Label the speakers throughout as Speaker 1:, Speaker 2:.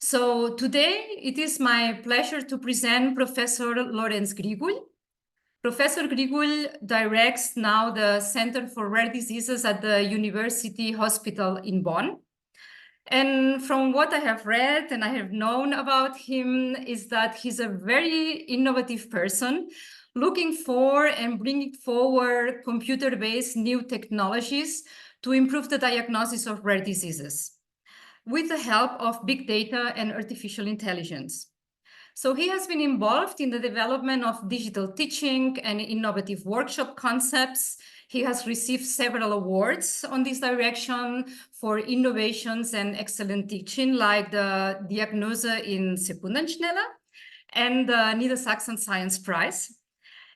Speaker 1: So today it is my pleasure to present Professor Lorenz Grigull. Professor Grigull directs now the Center for Rare Diseases at the University Hospital in Bonn. And from what I have read and I have known about him is that he's a very innovative person looking for and bringing forward computer-based new technologies to improve the diagnosis of rare diseases with the help of big data and artificial intelligence. So he has been involved in the development of digital teaching and innovative workshop concepts. He has received several awards on this direction for innovations and excellent teaching, like the Diagnose in Sekundenschnelle and the Niedersachsen Science Prize.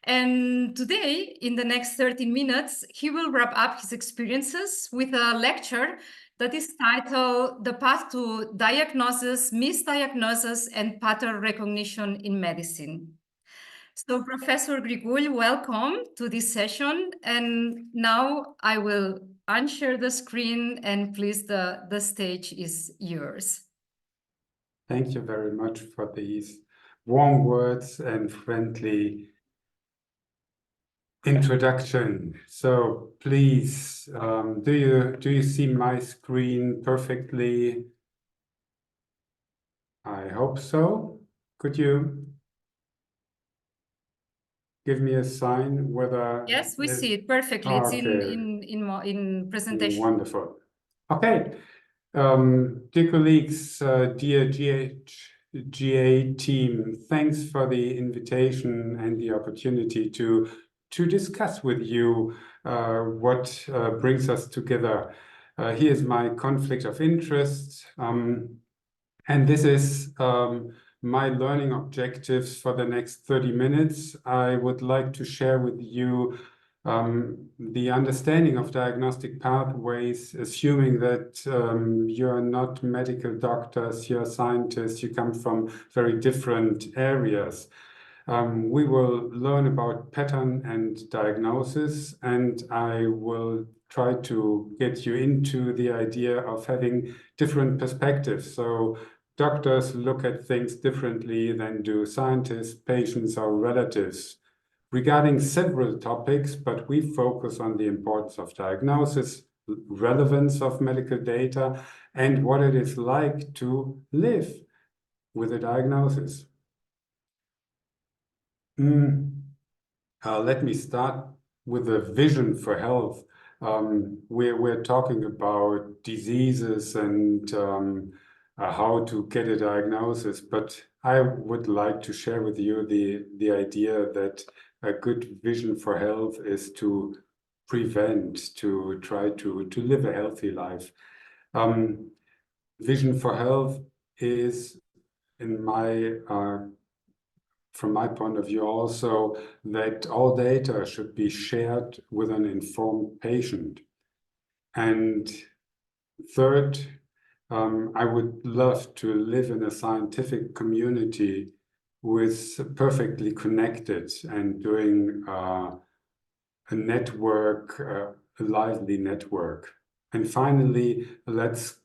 Speaker 1: And today, in the next 13 minutes, he will wrap up his experiences with a lecture that is titled The Path to Diagnosis, Misdiagnoses, and Pattern Recognition in Medicine. So Professor Grigull, welcome to this session. And now I will unshare the screen and please, the stage is yours.
Speaker 2: Thank you very much for these warm words and friendly introduction. So please, do you see my screen perfectly? I hope so. Could you give me a sign whether?
Speaker 1: Yes, we see it perfectly.
Speaker 2: Oh,
Speaker 1: it's
Speaker 2: okay.
Speaker 1: in presentation.
Speaker 2: Wonderful. Okay. Dear colleagues, dear GA team, thanks for the invitation and the opportunity to discuss with you what brings us together. Here's my conflict of interest, and this is my learning objectives for the next 30 minutes. I would like to share with you the understanding of diagnostic pathways, assuming that you're not medical doctors, you're scientists, you come from very different areas. We will learn about pattern and diagnosis, and I will try to get you into the idea of having different perspectives. So doctors look at things differently than do scientists, patients, or relatives regarding several topics, but we focus on the importance of diagnosis, relevance of medical data, and what it is like to live with a diagnosis. Let me start with a vision for health. We're talking about diseases and how to get a diagnosis, but I would like to share with you the idea that a good vision for health is to prevent, to try to live a healthy life. Vision for health is, in my from my point of view also, that all data should be shared with an informed patient. And third, I would love to live in a scientific community who is perfectly connected and doing a network, a lively network. And finally, let's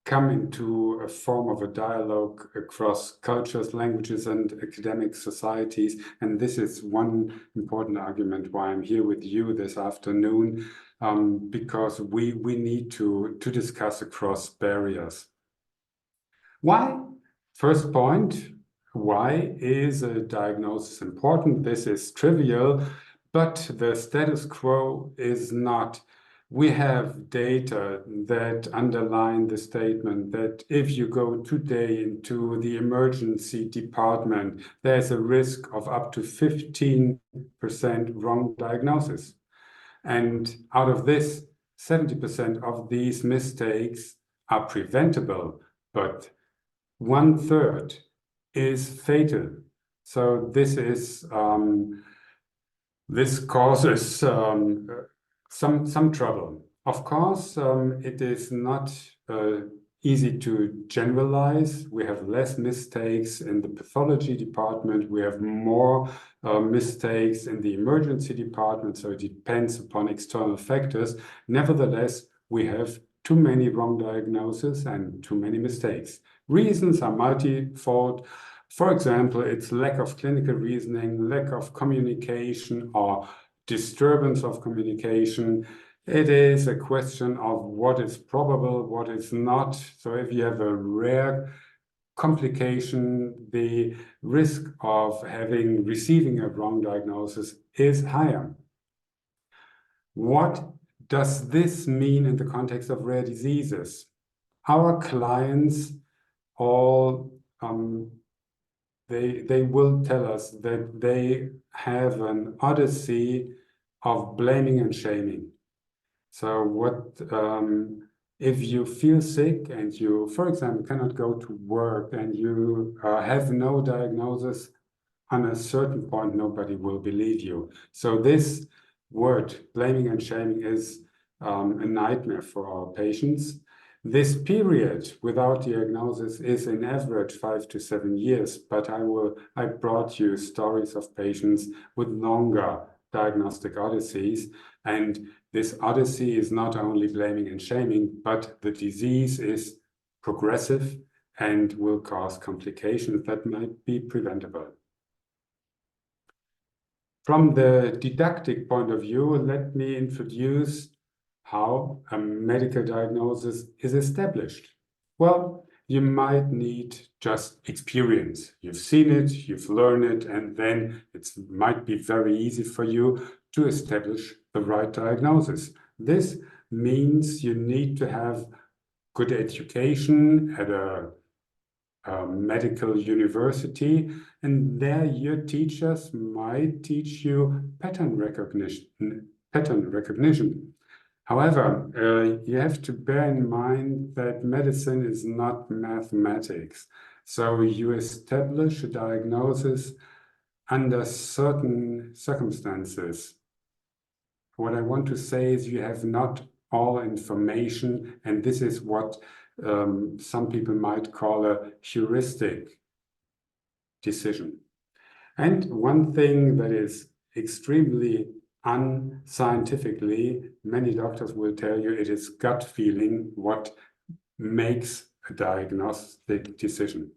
Speaker 2: come into a form of a dialogue across cultures, languages, and academic societies. And this is one important argument why I'm here with you this afternoon, because we need to discuss across barriers. Why? First point, why is a diagnosis important? This is trivial, but the status quo is not. We have data that underline the statement that if you go today into the emergency department, there's a risk of up to 15% wrong diagnosis. And out of this, 70% of these mistakes are preventable, but 1/3 is fatal. So this is this causes some trouble. Of course, it is not easy to generalize. We have less mistakes in the pathology department. We have more mistakes in the emergency department, so it depends upon external factors. Nevertheless, we have too many wrong diagnoses and too many mistakes. Reasons are multifold. For example, it's lack of clinical reasoning, lack of communication, or disturbance of communication. It is a question of what is probable, what is not. So if you have a rare complication, the risk of receiving a wrong diagnosis is higher. What does this mean in the context of rare diseases? Our clients all they will tell us that they have an odyssey of blaming and shaming. So what if you feel sick and you, for example, cannot go to work and you have no diagnosis, on a certain point, nobody will believe you. So this word, blaming and shaming, is a nightmare for our patients. This period without diagnosis is in average 5 to 7 years, but I brought you stories of patients with longer diagnostic odysseys, and this odyssey is not only blaming and shaming, but the disease is progressive and will cause complications that might be preventable. From the didactic point of view, let me introduce how a medical diagnosis is established. Well, you might need just experience. You've seen it, you've learned it, and then it might be very easy for you to establish the right diagnosis. This means you need to have good education at a medical university, and there your teachers might teach you pattern recognition. However, you have to bear in mind that medicine is not mathematics. So you establish a diagnosis under certain circumstances. What I want to say is you have not all information, and this is what some people might call a heuristic decision. And one thing that is extremely unscientifically, many doctors will tell you it is gut feeling what makes a diagnostic decision.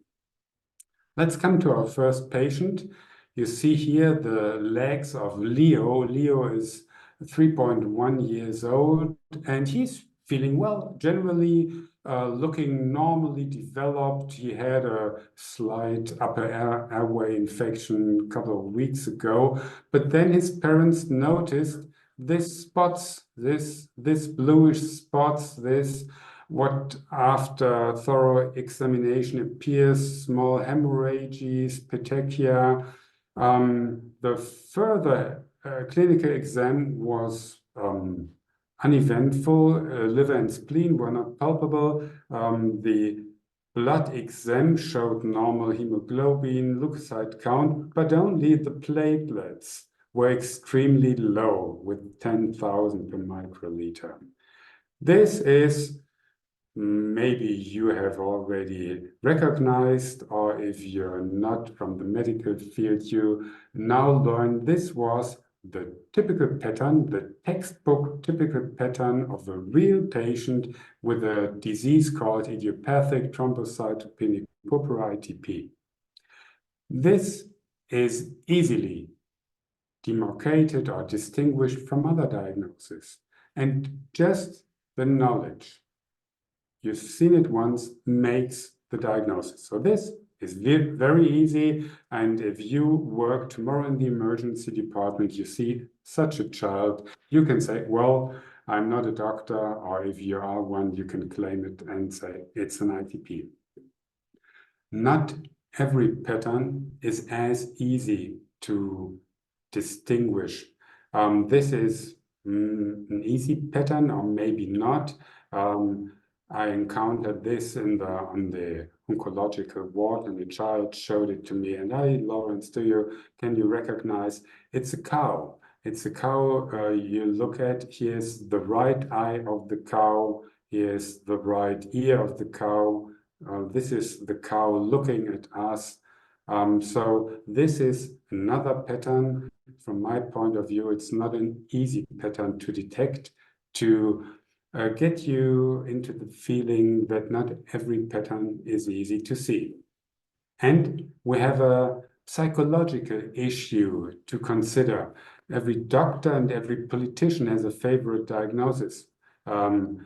Speaker 2: Let's come to our first patient. You see here the legs of Leo. Leo is 3.1 years old, and he's feeling well, generally looking normally developed. He had a slight upper airway infection a couple of weeks ago, but then his parents noticed this spots, this bluish spots, this what after thorough examination appears small hemorrhages, petechia. The further clinical exam was uneventful. Liver and spleen were not palpable. The blood exam showed normal hemoglobin, leukocyte count, but only the platelets were extremely low with 10,000 per microliter. This is maybe you have already recognized, or if you're not from the medical field, you now learn this was the typical pattern, the textbook typical pattern of a real patient with a disease called idiopathic thrombocytopenic purpura ITP. This is easily demarcated or distinguished from other diagnoses, and just the knowledge you've seen it once makes the diagnosis. So this is very easy. And if you work tomorrow in the emergency department, you see such a child, you can say, well, I'm not a doctor, or if you are one, you can claim it and say it's an ITP. Not every pattern is as easy to distinguish. This is an easy pattern, or maybe not. I encountered this on the oncological ward, and the child showed it to me. And Lorenz, can you recognize? It's a cow. It's a cow. You look at, here's the right eye of the cow. Here's the right ear of the cow. This is the cow looking at us. So this is another pattern. From my point of view, it's not an easy pattern to detect, to get you into the feeling that not every pattern is easy to see. And we have a psychological issue to consider. Every doctor and every politician has a favorite diagnosis. The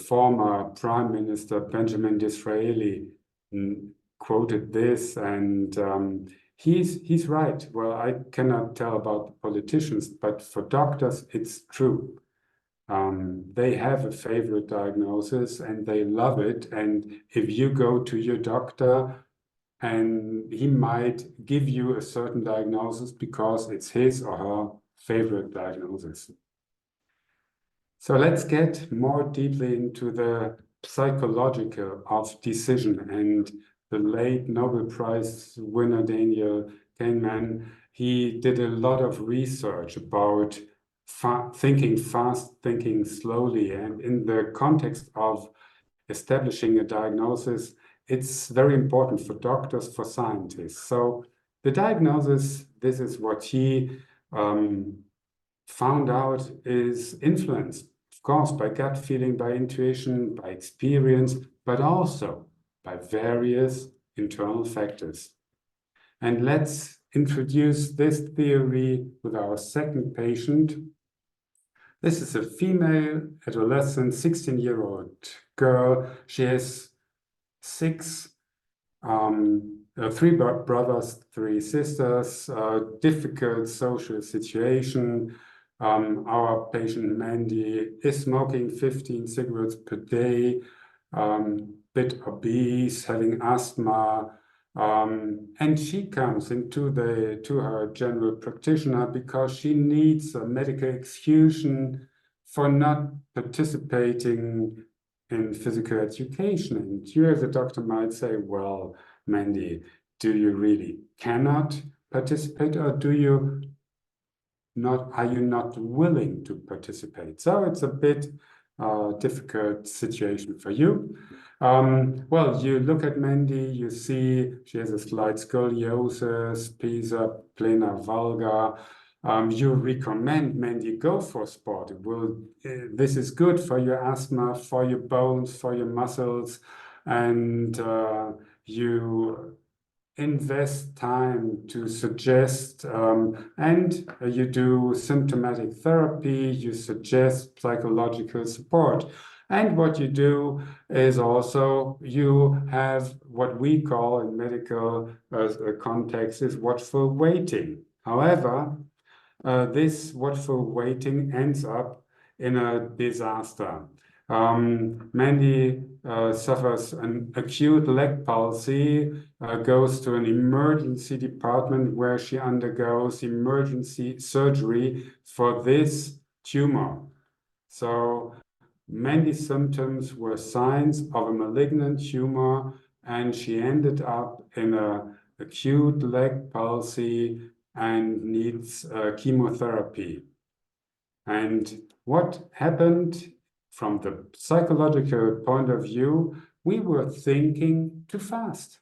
Speaker 2: former Prime Minister Benjamin Disraeli quoted this, and he's right. Well, I cannot tell about the politicians, but for doctors, it's true. They have a favorite diagnosis and they love it. And if you go to your doctor, and he might give you a certain diagnosis because it's his or her favorite diagnosis. So let's get more deeply into the psychological of decision. And the late Nobel Prize winner Daniel Kahneman, he did a lot of research about thinking fast, thinking slowly. And in the context of establishing a diagnosis, it's very important for doctors, for scientists. So the diagnosis, this is what he found out, is influenced, of course, by gut feeling, by intuition, by experience, but also by various internal factors. And let's introduce this theory with our second patient. This is a female adolescent, 16-year-old girl. She has three brothers, three sisters, difficult social situation. Our patient Mandy is smoking 15 cigarettes per day, bit obese, having asthma, and she comes into her general practitioner because she needs a medical excuse for not participating in physical education. And you as a doctor might say, well, Mandy, do you really cannot participate, or are you not willing to participate? So it's a bit difficult situation for you. Well, you look at Mandy, you see she has a slight scoliosis, pisa plana valga. You recommend Mandy go for sport. This is good for your asthma, for your bones, for your muscles, and you invest time to suggest, and you do symptomatic therapy, you suggest psychological support. And what you do is also you have what we call in medical context is watchful waiting. However, this watchful waiting ends up in a disaster. Mandy suffers an acute leg palsy, goes to an emergency department where she undergoes emergency surgery for this tumor. So Mandy's symptoms were signs of a malignant tumor, and she ended up in an acute leg palsy and needs chemotherapy. And what happened from the psychological point of view, we were thinking too fast.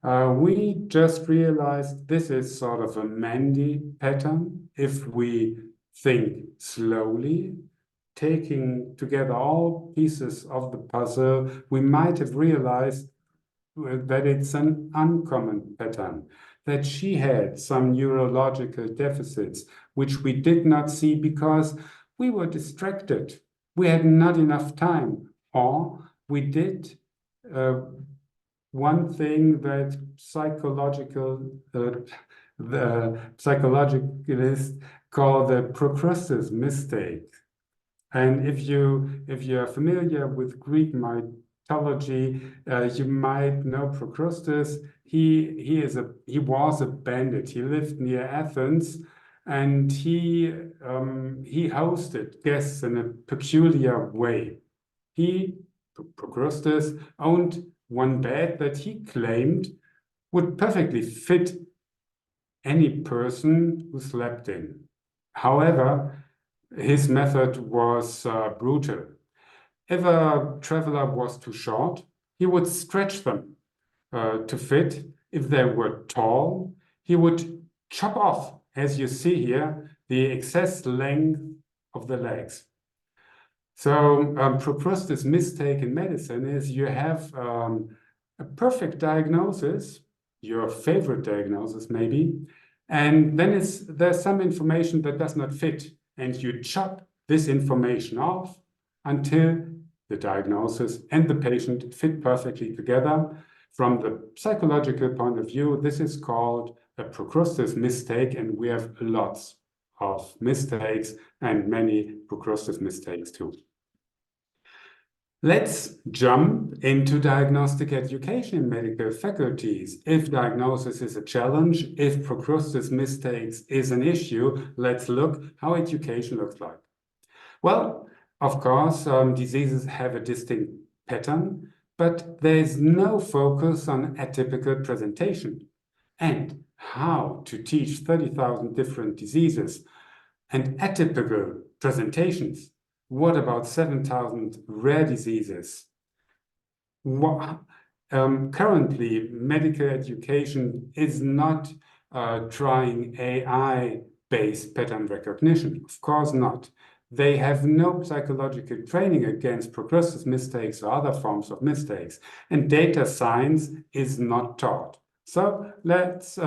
Speaker 2: We just realized this is sort of a Mandy pattern. If we think slowly, taking together all pieces of the puzzle, we might have realized that it's an uncommon pattern, that she had some neurological deficits, which we did not see because we were distracted. We had not enough time, or we did one thing that the psychologists call the procrustes mistake. And if you are familiar with Greek mythology, you might know Procrustes. He was a bandit. He lived near Athens, and he hosted guests in a peculiar way. Procrustes owned one bed that he claimed would perfectly fit any person who slept in. However, his method was brutal. If a traveler was too short, he would stretch them to fit. If they were tall, he would chop off, as you see here, the excess length of the legs. So Procrustes' mistake in medicine is you have a perfect diagnosis, your favorite diagnosis maybe, and then there's some information that does not fit, and you chop this information off until the diagnosis and the patient fit perfectly together. From the psychological point of view, this is called a Procrustes mistake, and we have lots of mistakes and many Procrustes mistakes too. Let's jump into diagnostic education in medical faculties. If diagnosis is a challenge, if Procrustes mistakes is an issue, let's look how education looks like. Well, of course, diseases have a distinct pattern, but there is no focus on atypical presentation and how to teach 30,000 different diseases and atypical presentations. What about 7,000 rare diseases? Currently, medical education is not trying AI-based pattern recognition. Of course not. They have no psychological training against Procrustes mistakes or other forms of mistakes, and data science is not taught. So let's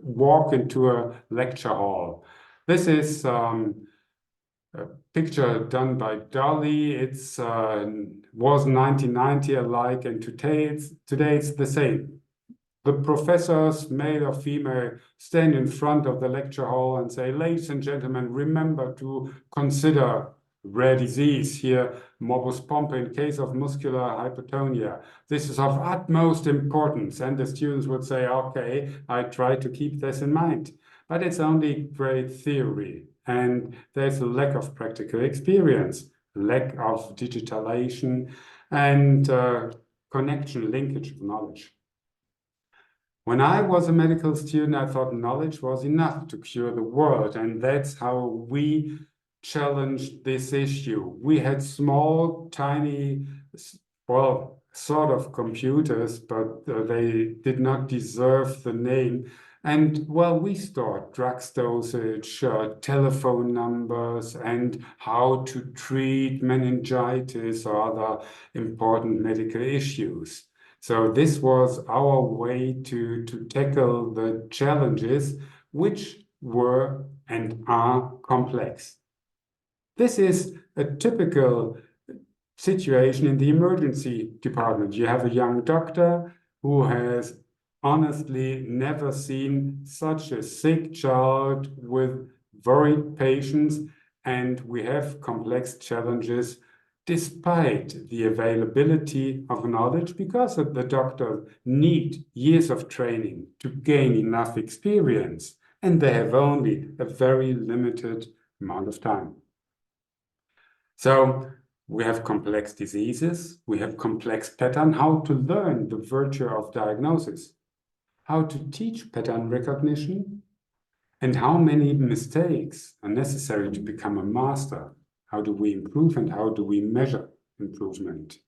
Speaker 2: walk into a lecture hall. This is a picture done by Dolly. It's was 1990 alike, and today it's the same. The professors, male or female, stand in front of the lecture hall and say, "Ladies and gentlemen, remember to consider rare disease here, morbus Pompe in case of muscular hypertonia. This is of utmost importance." And the students would say, "Okay, I try to keep this in mind." But it's only great theory, and there's a lack of practical experience, lack of digitalization, and connection, linkage of knowledge. When I was a medical student, I thought knowledge was enough to cure the world, and that's how we challenged this issue. We had small, tiny, well, sort of computers, but they did not deserve the name. And well, we stored drugs dosage, telephone numbers, and how to treat meningitis or other important medical issues. So this was our way to tackle the challenges, which were and are complex. This is a typical situation in the emergency department. You have a young doctor who has honestly never seen such a sick child with worried patients, and we have complex challenges despite the availability of knowledge, because the doctors need years of training to gain enough experience, and they have only a very limited amount of time. So we have complex diseases, we have complex pattern, how to learn the virtue of diagnosis, how to teach pattern recognition, and how many mistakes are necessary to become a master. How do we improve and how do we measure improvement?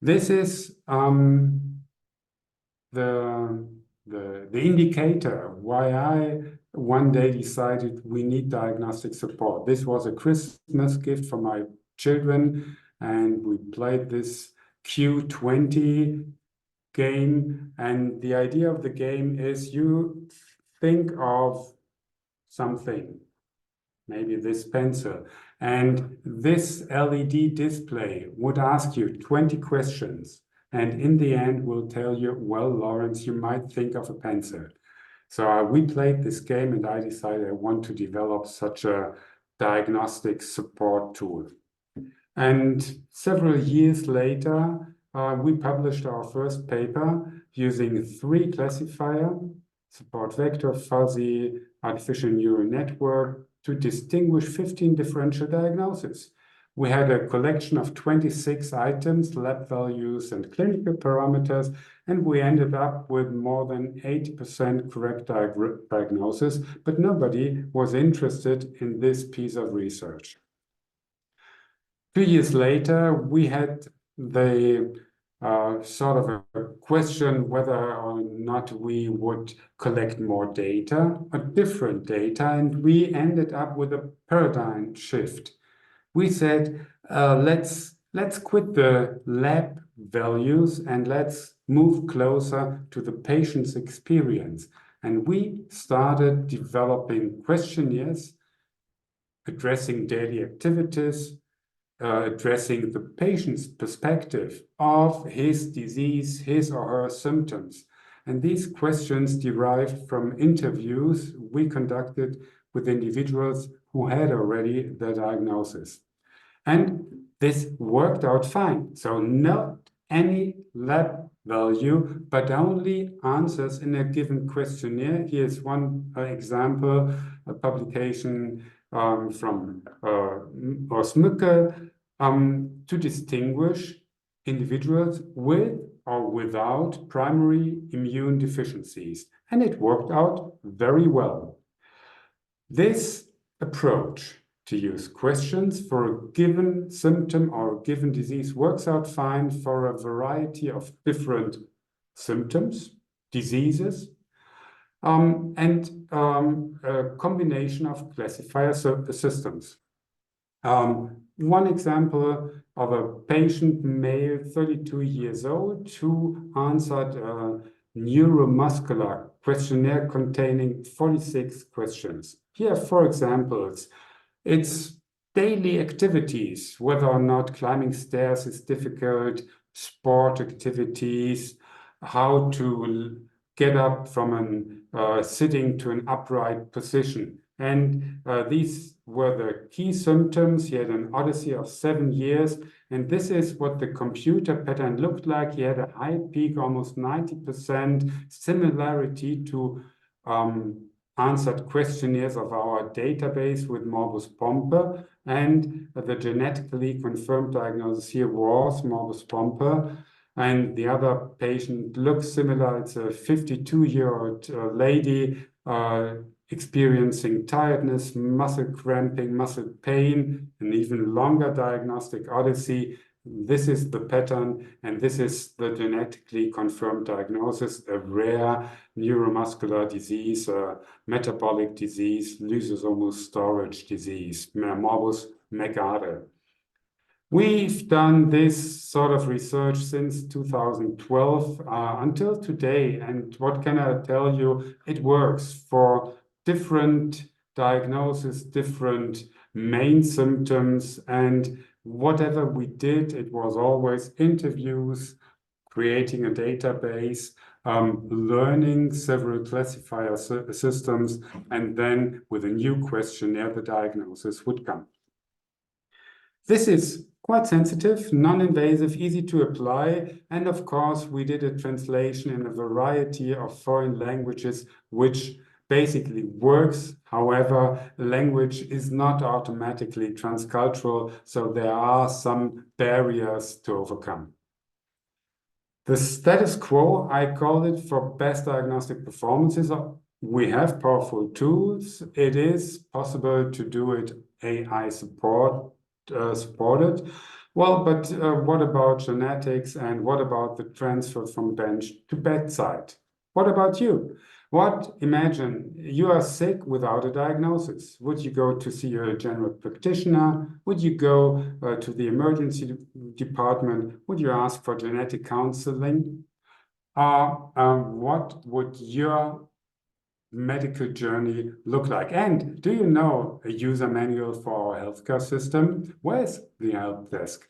Speaker 2: This is the indicator why I one day decided we need diagnostic support. This was a Christmas gift for my children, and we played this Q20 game. And the idea of the game is you think of something, maybe this pencil, and this LED display would ask you 20 questions, and in the end will tell you, well, Lorenz, you might think of a pencil. So we played this game, and I decided I want to develop such a diagnostic support tool. And several years later, we published our first paper using 3 classifiers: support vector, fuzzy, artificial neural network, to distinguish 15 differential diagnoses. We had a collection of 26 items, lab values, and clinical parameters, and we ended up with more than 80% correct diagnosis, but nobody was interested in this piece of research. 2 years later, we had the sort of a question whether or not we would collect more data or different data, and we ended up with a paradigm shift. We said, let's quit the lab values and let's move closer to the patient's experience. And we started developing questionnaires addressing daily activities, addressing the patient's perspective of his disease, his or her symptoms. And these questions derived from interviews we conducted with individuals who had already the diagnosis. And this worked out fine. So not any lab value, but only answers in a given questionnaire. Here's one example, a publication from Osmücke, to distinguish individuals with or without primary immune deficiencies. And it worked out very well. This approach to use questions for a given symptom or a given disease works out fine for a variety of different symptoms, diseases, and a combination of classifier systems. One example of a patient, male, 32 years old, who answered a neuromuscular questionnaire containing 46 questions. Here are 4 examples. It's daily activities, whether or not climbing stairs is difficult, sport activities, how to get up from a sitting to an upright position. And these were the key symptoms. He had an odyssey of 7 years. And this is what the computer pattern looked like. He had a high peak, almost 90% similarity to answered questionnaires of our database with morbus Pompe. And the genetically confirmed diagnosis here was morbus Pompe. And the other patient looks similar. It's a 52-year-old lady experiencing tiredness, muscle cramping, muscle pain, an even longer diagnostic odyssey. This is the pattern, and this is the genetically confirmed diagnosis, a rare neuromuscular disease, a metabolic disease, lysosomal storage disease, morbus Megarde. We've done this sort of research since 2012 until today, and what can I tell you? It works for different diagnoses, different main symptoms, and whatever we did, it was always interviews, creating a database, learning several classifier systems, and then with a new questionnaire, the diagnosis would come. This is quite sensitive, non-invasive, easy to apply, and of course, we did a translation in a variety of foreign languages, which basically works. However, language is not automatically transcultural, so there are some barriers to overcome. The status quo, I call it, for best diagnostic performances. We have powerful tools. It is possible to do it AI supported. Well, but what about genetics, and what about the transfer from bench to bedside? What about you? Imagine you are sick without a diagnosis. Would you go to see a general practitioner? Would you go to the emergency department? Would you ask for genetic counseling? What would your medical journey look like? And do you know a user manual for our healthcare system? Where's the help desk?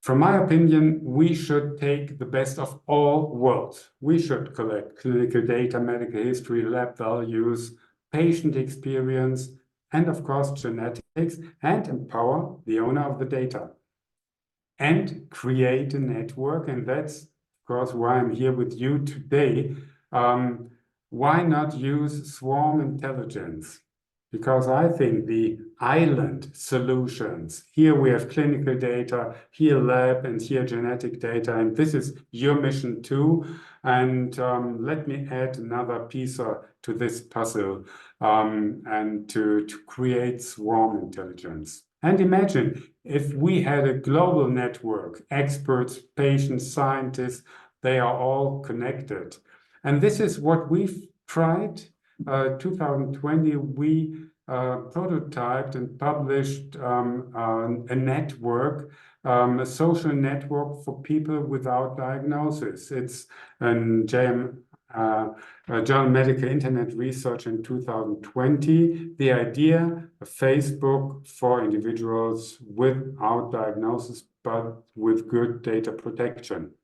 Speaker 2: From my opinion, we should take the best of all worlds. We should collect clinical data, medical history, lab values, patient experience, and of course, genetics, and empower the owner of the data and create a network. And that's, of course, why I'm here with you today. Why not use swarm intelligence? Because I think the island solutions, here we have clinical data, here lab, and here genetic data, and this is your mission too. And let me add another piece to this puzzle, and to create swarm intelligence. And imagine if we had a global network, experts, patients, scientists, they are all connected. And this is what we've tried. 2020, we prototyped and published a network, a social network for people without diagnosis. It's a Journal Medical Internet Research in 2020. The idea, a Facebook for individuals without diagnosis, but with good data protection.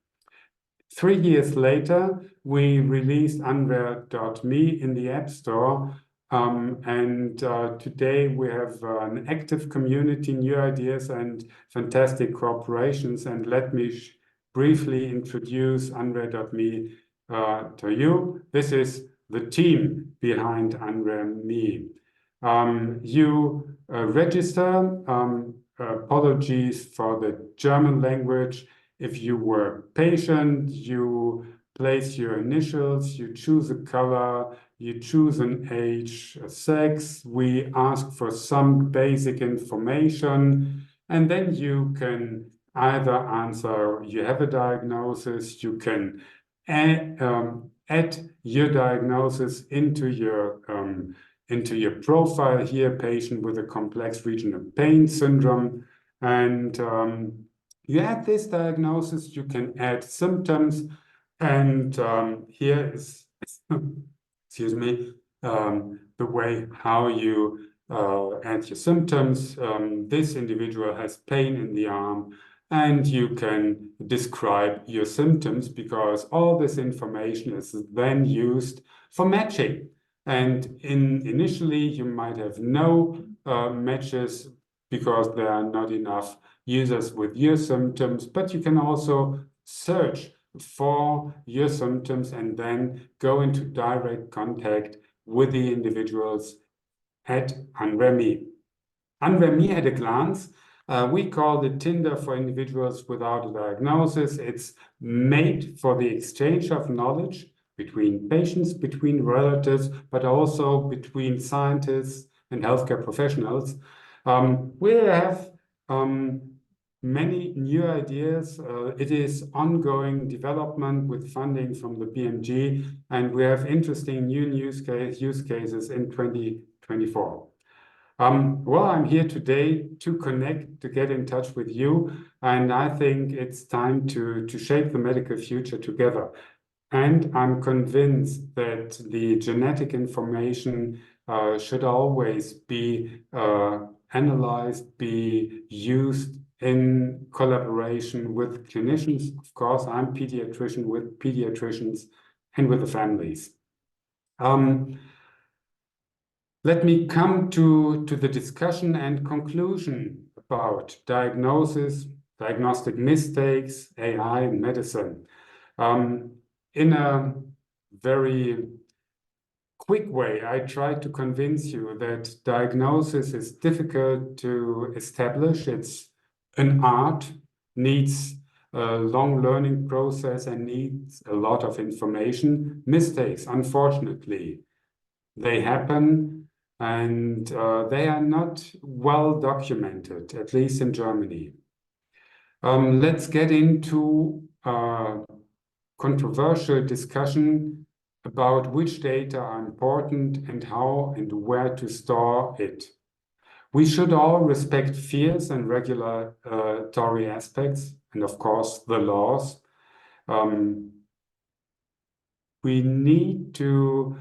Speaker 2: 3 years later, we released unrare.me in the App Store. Today we have an active community, new ideas, and fantastic cooperations. And let me briefly introduce unrare.me to you. This is the team behind unrare.me. You register. Apologies for the German language. If you were a patient, you place your initials, you choose a color, you choose an age, a sex. We ask for some basic information, and then you can either answer you have a diagnosis, you can add your diagnosis into your profile here, patient with a complex regional pain syndrome, and you add this diagnosis, you can add symptoms, and here is, excuse me, the way how you add your symptoms. This individual has pain in the arm, and you can describe your symptoms because all this information is then used for matching. And initially, you might have no matches because there are not enough users with your symptoms, but you can also search for your symptoms and then go into direct contact with the individuals at unrare.me. unrare.me at a glance, we call it Tinder for individuals without a diagnosis. It's made for the exchange of knowledge between patients, between relatives, but also between scientists and healthcare professionals. We have many new ideas. It is ongoing development with funding from the BMG, and we have interesting new use cases in 2024. Well, I'm here today to connect, to get in touch with you, and I think it's time to shape the medical future together. And I'm convinced that the genetic information should always be analyzed, be used in collaboration with clinicians. Of course, I'm a pediatrician, with pediatricians and with the families. Let me come to the discussion and conclusion about diagnosis, diagnostic mistakes, AI, and medicine. In a very quick way, I try to convince you that diagnosis is difficult to establish. It's an art, needs a long learning process, and needs a lot of information. Mistakes, unfortunately, they happen, and they are not well documented, at least in Germany. Let's get into controversial discussion about which data are important and how and where to store it. We should all respect fears and regulatory aspects, and of course the laws. We need to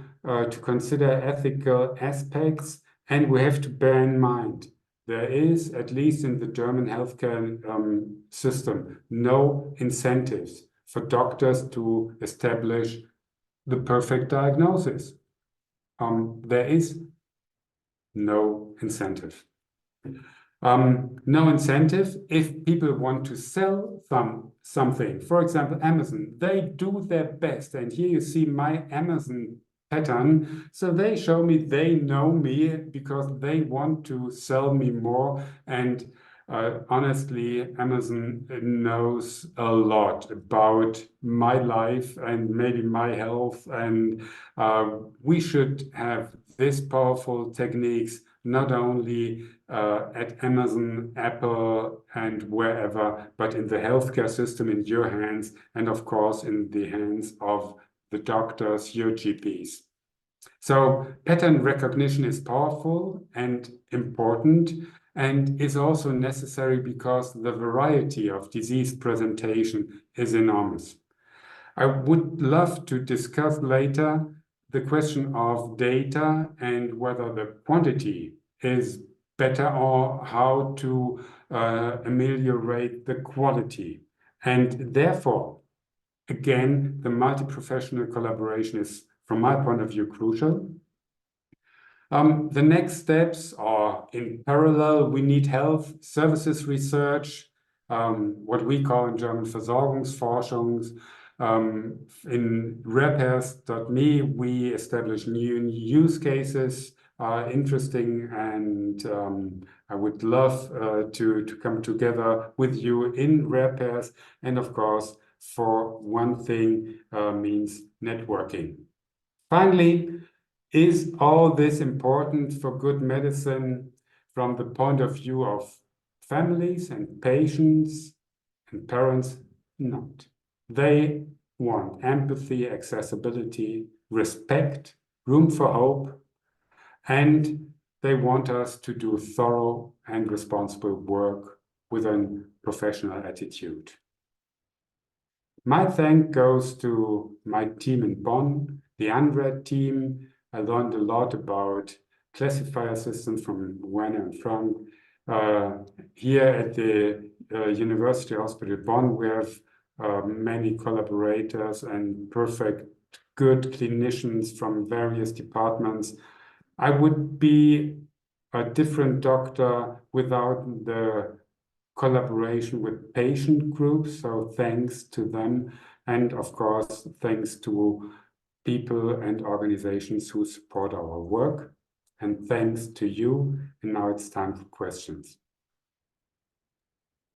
Speaker 2: consider ethical aspects, and we have to bear in mind there is, at least in the German healthcare system, no incentives for doctors to establish the perfect diagnosis. There is no incentive. No incentive if people want to sell something. For example, Amazon, they do their best. And here you see my Amazon pattern. So they show me they know me because they want to sell me more. And honestly, Amazon knows a lot about my life and maybe my health. And we should have these powerful techniques not only at Amazon, Apple, and wherever, but in the healthcare system in your hands, and of course in the hands of the doctors, your GPs. So pattern recognition is powerful and important, and is also necessary because the variety of disease presentation is enormous. I would love to discuss later the question of data and whether the quantity is better or how to ameliorate the quality. And therefore, again, the multi-professional collaboration is, from my point of view, crucial. The next steps are in parallel. We need health services research, what we call in German Versorgungsforschung. In RarePairs.me, we establish new use cases, interesting, and I would love to come together with you in RarePairs. And of course, for one thing, means networking. Finally, is all this important for good medicine from the point of view of families and patients and parents? Not. They want empathy, accessibility, respect, room for hope, and they want us to do thorough and responsible work with a professional attitude. My thank goes to my team in Bonn, the UNRED team. I learned a lot about classifier systems from Werner and Frank. Here at the University Hospital Bonn, we have many collaborators and perfect, good clinicians from various departments. I would be a different doctor without the collaboration with patient groups, so thanks to them. And of course, thanks to people and organizations who support our work. And thanks to you. And now it's time for questions.